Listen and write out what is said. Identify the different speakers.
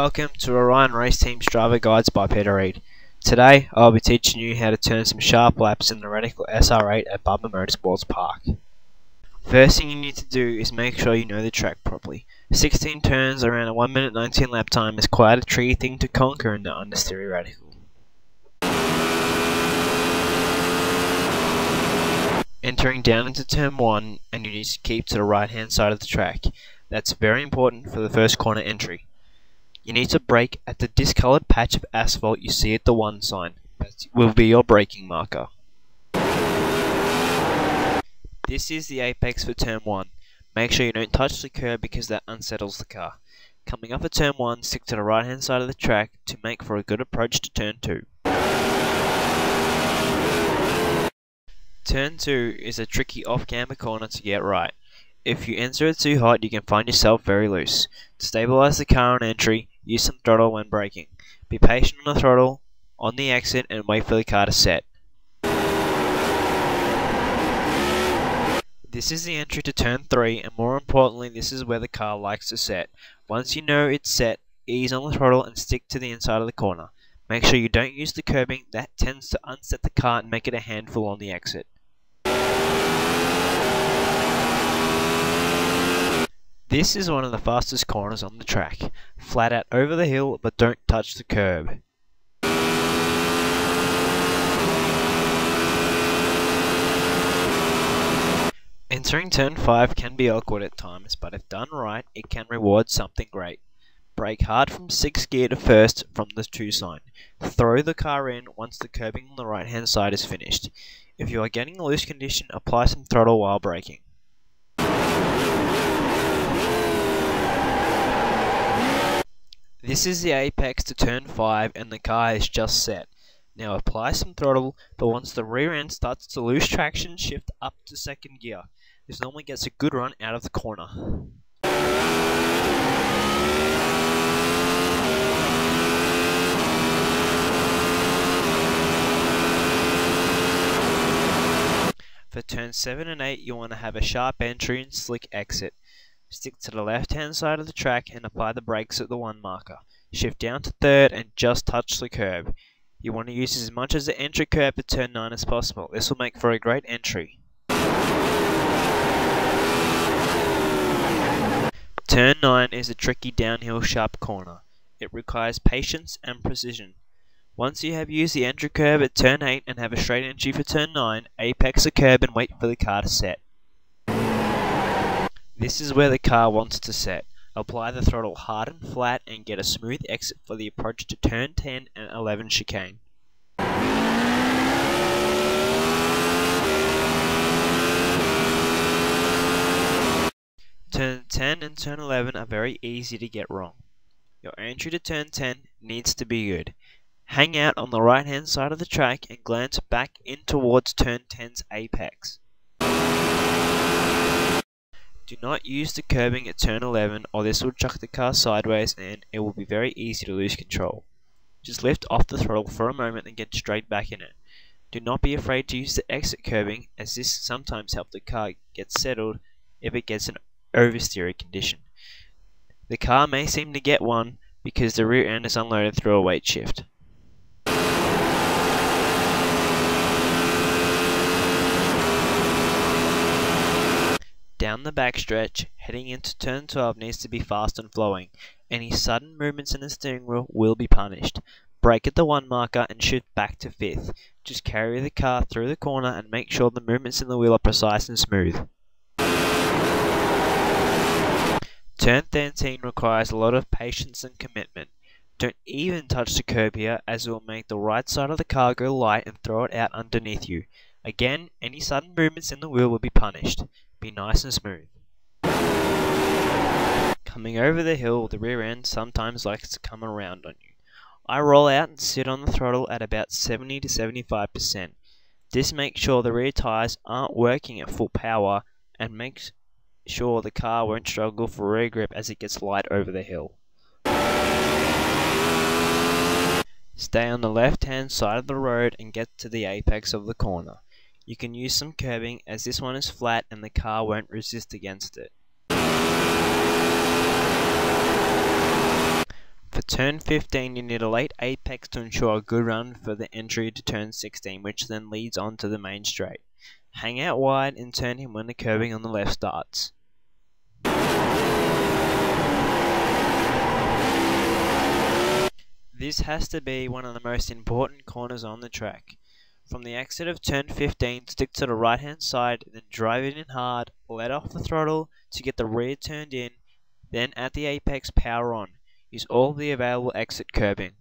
Speaker 1: Welcome to Orion Race Team's Driver Guides by Peter Reid. Today I'll be teaching you how to turn some sharp laps in the radical SR8 at Bubba Motorsports Park. First thing you need to do is make sure you know the track properly. 16 turns around a 1 minute 19 lap time is quite a tricky thing to conquer in the understeer radical. Entering down into turn 1, and you need to keep to the right hand side of the track. That's very important for the first corner entry. You need to brake at the discoloured patch of asphalt you see at the 1 sign. That will be your braking marker. This is the apex for turn 1. Make sure you don't touch the curb because that unsettles the car. Coming up at turn 1, stick to the right hand side of the track to make for a good approach to turn 2. Turn 2 is a tricky off-camber corner to get right. If you enter it too hot, you can find yourself very loose. To stabilise the car on entry, use some throttle when braking. Be patient on the throttle, on the exit, and wait for the car to set. This is the entry to turn 3, and more importantly, this is where the car likes to set. Once you know it's set, ease on the throttle and stick to the inside of the corner. Make sure you don't use the curbing, that tends to unset the car and make it a handful on the exit. This is one of the fastest corners on the track. Flat out over the hill, but don't touch the curb. Entering turn 5 can be awkward at times, but if done right, it can reward something great. Brake hard from 6th gear to 1st from the 2 sign. Throw the car in once the curbing on the right hand side is finished. If you are getting a loose condition, apply some throttle while braking. This is the apex to turn 5 and the car is just set. Now apply some throttle, but once the rear end starts to lose traction, shift up to 2nd gear. This normally gets a good run out of the corner. For turns 7 and 8, you want to have a sharp entry and slick exit. Stick to the left hand side of the track and apply the brakes at the 1 marker. Shift down to 3rd and just touch the curb. You want to use as much as the entry curb at turn 9 as possible. This will make for a great entry. Turn 9 is a tricky downhill sharp corner. It requires patience and precision. Once you have used the entry curb at turn 8 and have a straight entry for turn 9, apex the curb and wait for the car to set. This is where the car wants to set. Apply the throttle hard and flat and get a smooth exit for the approach to turn 10 and 11 chicane. Turn 10 and turn 11 are very easy to get wrong. Your entry to turn 10 needs to be good. Hang out on the right hand side of the track and glance back in towards turn 10's apex. Do not use the curbing at turn 11 or this will chuck the car sideways and it will be very easy to lose control. Just lift off the throttle for a moment and get straight back in it. Do not be afraid to use the exit curbing, as this sometimes helps the car get settled if it gets an oversteering condition. The car may seem to get one because the rear end is unloaded through a weight shift. Down the backstretch, heading into turn 12 needs to be fast and flowing. Any sudden movements in the steering wheel will be punished. Brake at the 1 marker and shift back to 5th. Just carry the car through the corner and make sure the movements in the wheel are precise and smooth. Turn 13 requires a lot of patience and commitment. Don't even touch the curb here, as it will make the right side of the car go light and throw it out underneath you. Again, any sudden movements in the wheel will be punished. Be nice and smooth. Coming over the hill, the rear end sometimes likes to come around on you. I roll out and sit on the throttle at about 70 to 75%. This makes sure the rear tyres aren't working at full power and makes sure the car won't struggle for rear grip as it gets light over the hill. Stay on the left hand side of the road and get to the apex of the corner. You can use some curbing as this one is flat and the car won't resist against it. For turn 15 you need a late apex to ensure a good run for the entry to turn 16, which then leads on to the main straight. Hang out wide and turn him when the curbing on the left starts. This has to be one of the most important corners on the track. From the exit of turn 15, stick to the right hand side, then drive it in hard, let off the throttle to get the rear turned in, then at the apex power on. Use all the available exit curbing.